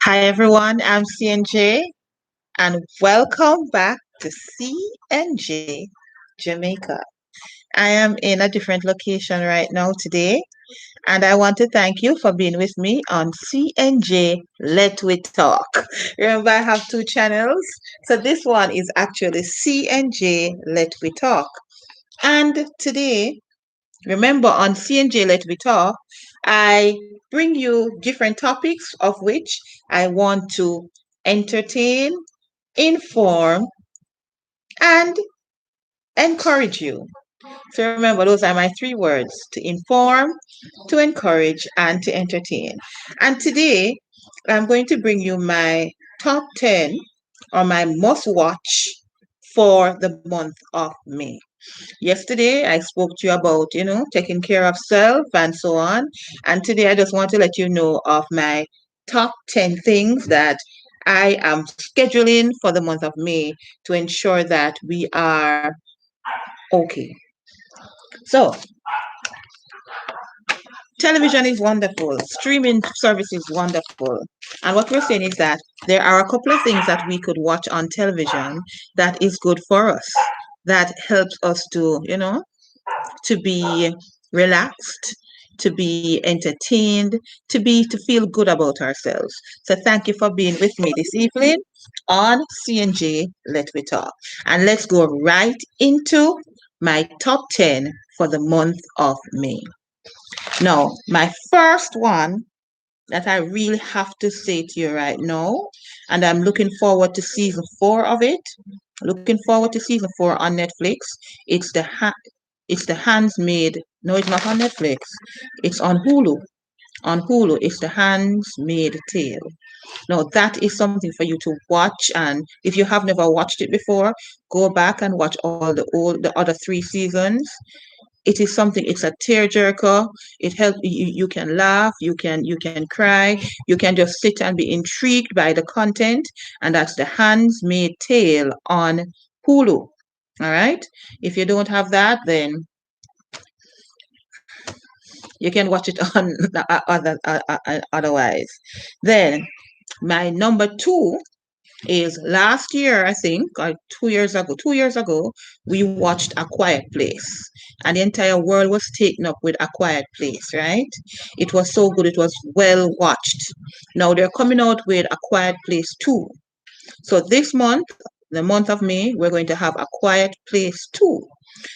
Hi everyone, I'm CNJ and welcome back to CNJ Jamaica. I am in a different location right now today, and I want to thank you for being with me on CNJ Let We Talk. Remember, I have two channels, so this one is actually CNJ Let We Talk. And today, remember on CNJ Let We Talk, I bring you different topics of which I want to entertain, inform, and encourage you. So remember, those are my three words: to inform, to encourage, and to entertain. And today, I'm going to bring you my top 10 or my must watch for the month of May. Yesterday, I spoke to you about, taking care of self and so on. And today, I just want to let you know of my top 10 things that I am scheduling for the month of May to ensure that we are okay. So, television is wonderful, streaming service is wonderful. And what we're saying is that there are a couple of things that we could watch on television that is good for us, that helps us to be relaxed, to be entertained, to feel good about ourselves. So thank you for being with me this evening on CNJ Let We Talk. And let's go right into my top 10 for the month of May. Now, my first one that I really have to say to you right now, and I'm looking forward to season 4 of it. Looking forward to season 4 on Netflix. It's the it's the Handsmaid. No, it's not on Netflix. It's on Hulu. On Hulu, it's the Handsmaid Tale. Now that is something for you to watch, and if you have never watched it before, go back and watch all the other three seasons. It is something. It's a tearjerker. It helps you. You can laugh. You can cry. You can just sit and be intrigued by the content, and that's the Handsmaid Tale on Hulu. All right. If you don't have that, then you can watch it on otherwise. Then my number two is last year, I think, or 2 years ago. 2 years ago, we watched A Quiet Place, and the entire world was taken up with A Quiet Place, right? It was so good. It was well watched. Now they're coming out with A Quiet Place 2. So this month, the month of May, we're going to have A Quiet Place 2.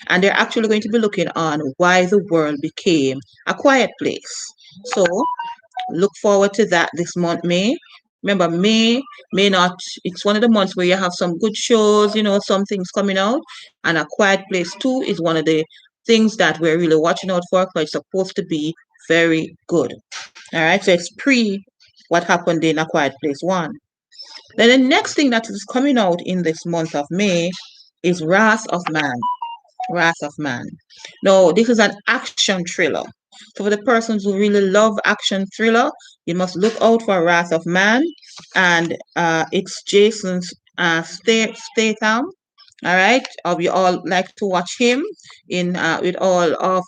And they're actually going to be looking on why the world became a quiet place. So look forward to that this month, May. Remember, May not, it's one of the months where you have some good shows, some things coming out. And A Quiet Place 2 is one of the things that we're really watching out for because it's supposed to be very good. All right, so it's pre what happened in A Quiet Place 1. Then the next thing that is coming out in this month of May is Wrath of Man. Wrath of Man. No, this is an action thriller. So for the persons who really love action thriller, you must look out for Wrath of Man, and it's Jason's Statham. All right, we all like to watch him in with uh,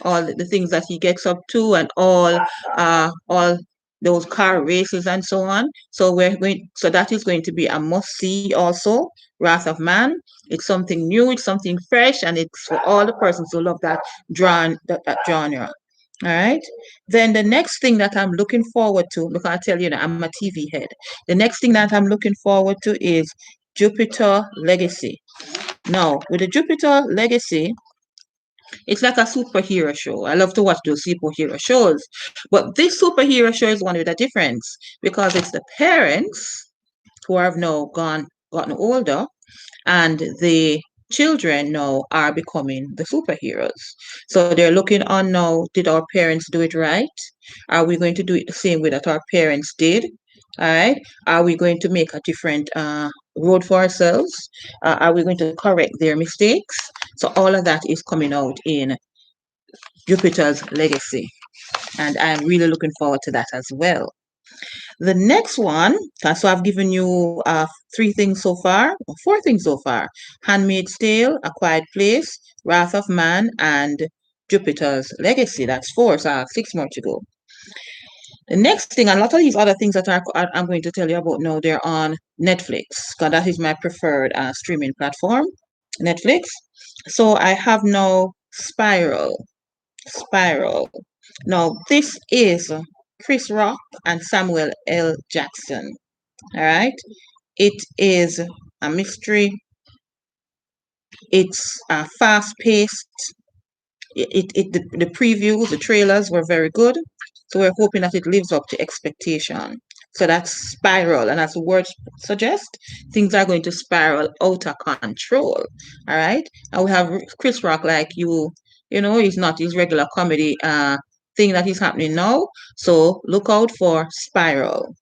all the things that he gets up to, and all those car races and so on. So that is going to be a must see also. Wrath of Man. It's something new, it's something fresh, and it's for all the persons who love that genre. All right. Then the next thing that I'm looking forward to, because I tell you that I'm a TV head. The next thing that I'm looking forward to is Jupiter Legacy. Now, with the Jupiter Legacy, it's like a superhero show. I love to watch those superhero shows. But this superhero show is one with a difference because it's the parents who have now gotten older, and the children now are becoming the superheroes. So they're looking on now, did our parents do it right? Are we going to do it the same way that our parents did? All right. Are we going to make a different road for ourselves? Are we going to correct their mistakes? So all of that is coming out in Jupiter's Legacy. And I'm really looking forward to that as well. The next one, so I've given you three things so far, or four things so far: Handmaid's Tale, A Quiet Place, Wrath of Man, and Jupiter's Legacy. That's four, so I have six more to go. The next thing, a lot of these other things that I'm going to tell you about now, they're on Netflix, because that is my preferred streaming platform, Netflix. So I have now Spiral. Spiral. Now, this is Chris Rock and Samuel L. Jackson. All right. It is a mystery. It's fast paced. The previews, the trailers were very good. So we're hoping that it lives up to expectation. So that's spiral, and as the word suggests, things are going to spiral out of control. All right. And we have Chris Rock, like he's not his regular comedy thing that is happening now. So look out for spiral.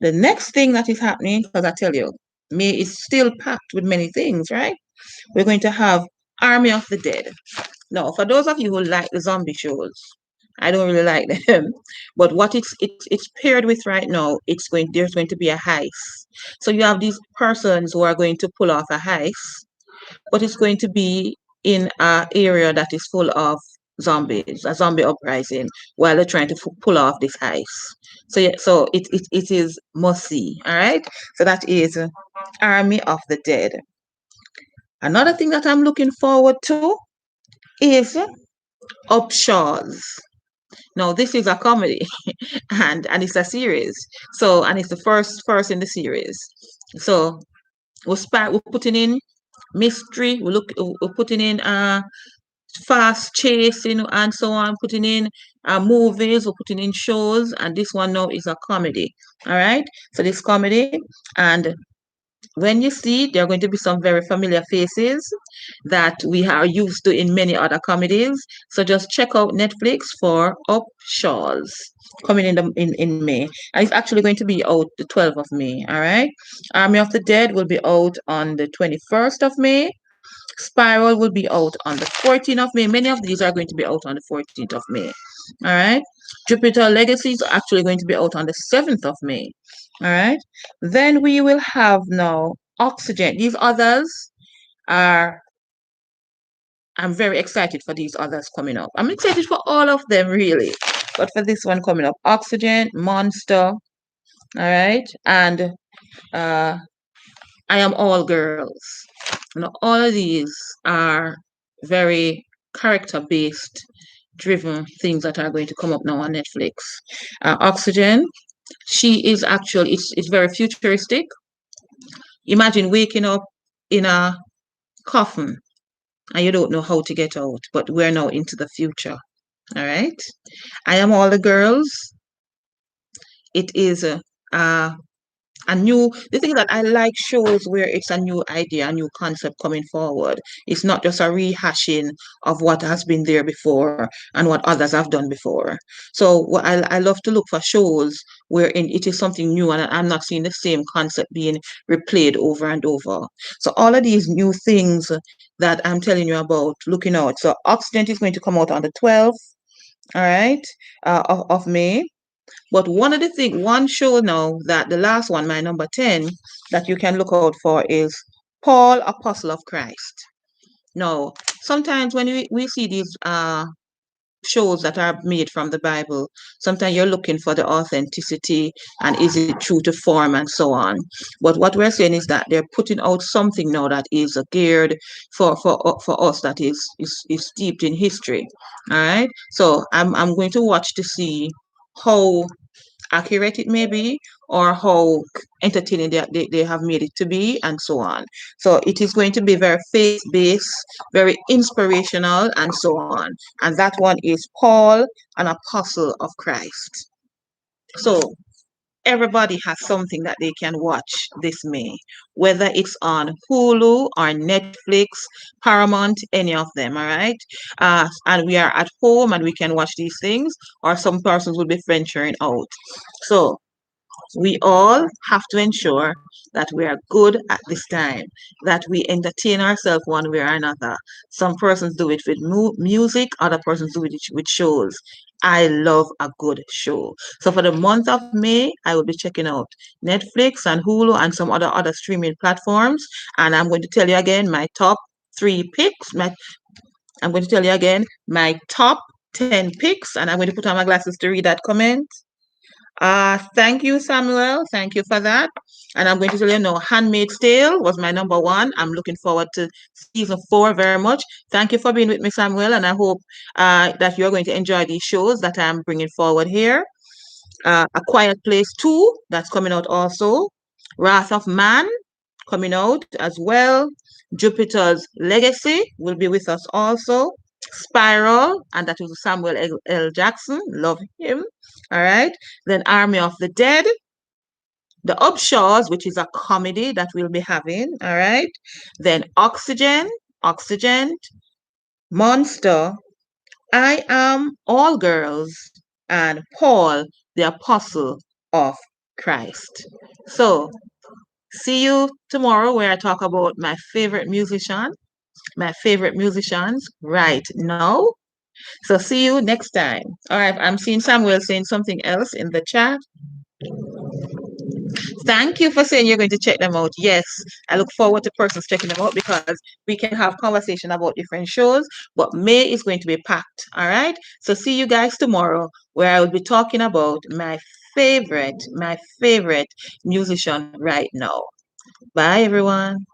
The next thing that is happening, because I tell you, May is still packed with many things, right? We're going to have Army of the Dead. Now, for those of you who like the zombie shows, I don't really like them. But what it's paired with right now, there's going to be a heist. So you have these persons who are going to pull off a heist, but it's going to be in an area that is full of zombies, a zombie uprising, while they're trying to pull off this heist. So yeah, so it is must see. All right. So that is Army of the Dead. Another thing that I'm looking forward to is Upshaws. Now this is a comedy and it's a series. So and it's the first in the series. So we're putting in mystery, we're putting in fast chasing and so on, putting in movies, we're putting in shows, and this one now is a comedy. All right. So this comedy, and when you see, there are going to be some very familiar faces that we are used to in many other comedies. So just check out Netflix for Upshaws coming in May. And it's actually going to be out the 12th of May. All right. Army of the Dead will be out on the 21st of May. Spiral will be out on the 14th of May. Many of these are going to be out on the 14th of May. All right. Jupiter Legacy is actually going to be out on the 7th of May. All right. Then we will have now Oxygen. These others are, I'm very excited for these others coming up. I'm excited for all of them, really. But for this one coming up, Oxygen, Monster. All right. And uh, I Am All Girls. Now, all of these are very character based, driven things that are going to come up now on Netflix. Oxygen, she is actually, it's very futuristic. Imagine waking up in a coffin and you don't know how to get out, but we're now into the future. All right. I Am All the Girls. It is a new the thing that I like shows where it's a new idea, a new concept coming forward. It's not just a rehashing of what has been there before and what others have done before. So I love to look for shows wherein it is something new and I'm not seeing the same concept being replayed over and over. So all of these new things that I'm telling you about, looking out. So Occident is going to come out on the 12th, all right, of May. But one show now that the last one, my number 10, that you can look out for is Paul, Apostle of Christ. Now, sometimes when we see these shows that are made from the Bible, sometimes you're looking for the authenticity and is it true to form and so on. But what we're saying is that they're putting out something now that is geared for us that is steeped in history. All right. So I'm going to watch to see how accurate it may be or how entertaining they have made it to be and so on. So it is going to be very faith-based, very inspirational and so on. And that one is Paul, an apostle of Christ. So everybody has something that they can watch this May, whether it's on Hulu or Netflix, Paramount, any of them, all right? And we are at home and we can watch these things, or some persons will be venturing out. So we all have to ensure that we are good at this time, that we entertain ourselves one way or another. Some persons do it with music, other persons do it with shows. I love a good show. So for the month of May, I will be checking out Netflix and Hulu and some other streaming platforms. And I'm going to tell you again my top three picks. I'm going to tell you again my top 10 picks, and I'm going to put on my glasses to read that comment. Thank you, Samuel. Thank you for that. And I'm going to tell you now, Handmaid's Tale was my number one. I'm looking forward to season four very much. Thank you for being with me, Samuel, and I hope that you're going to enjoy these shows that I'm bringing forward here. A Quiet Place 2, that's coming out also. Wrath of Man, coming out as well. Jupiter's Legacy will be with us also. Spiral, and that was Samuel L. Jackson. Love him. All right. Then Army of the Dead. The Upshaws, which is a comedy that we'll be having. All right. Then Oxygen, Monster, I Am All Girls, and Paul, the Apostle of Christ. So, see you tomorrow where I talk about my favorite musicians right now. So see you next time. All right, I'm seeing Samuel saying something else in the chat. Thank you for saying you're going to check them out. Yes, I look forward to persons checking them out because we can have conversation about different shows, but May is going to be packed. All right. So see you guys tomorrow where I will be talking about my favorite musician right now. Bye everyone.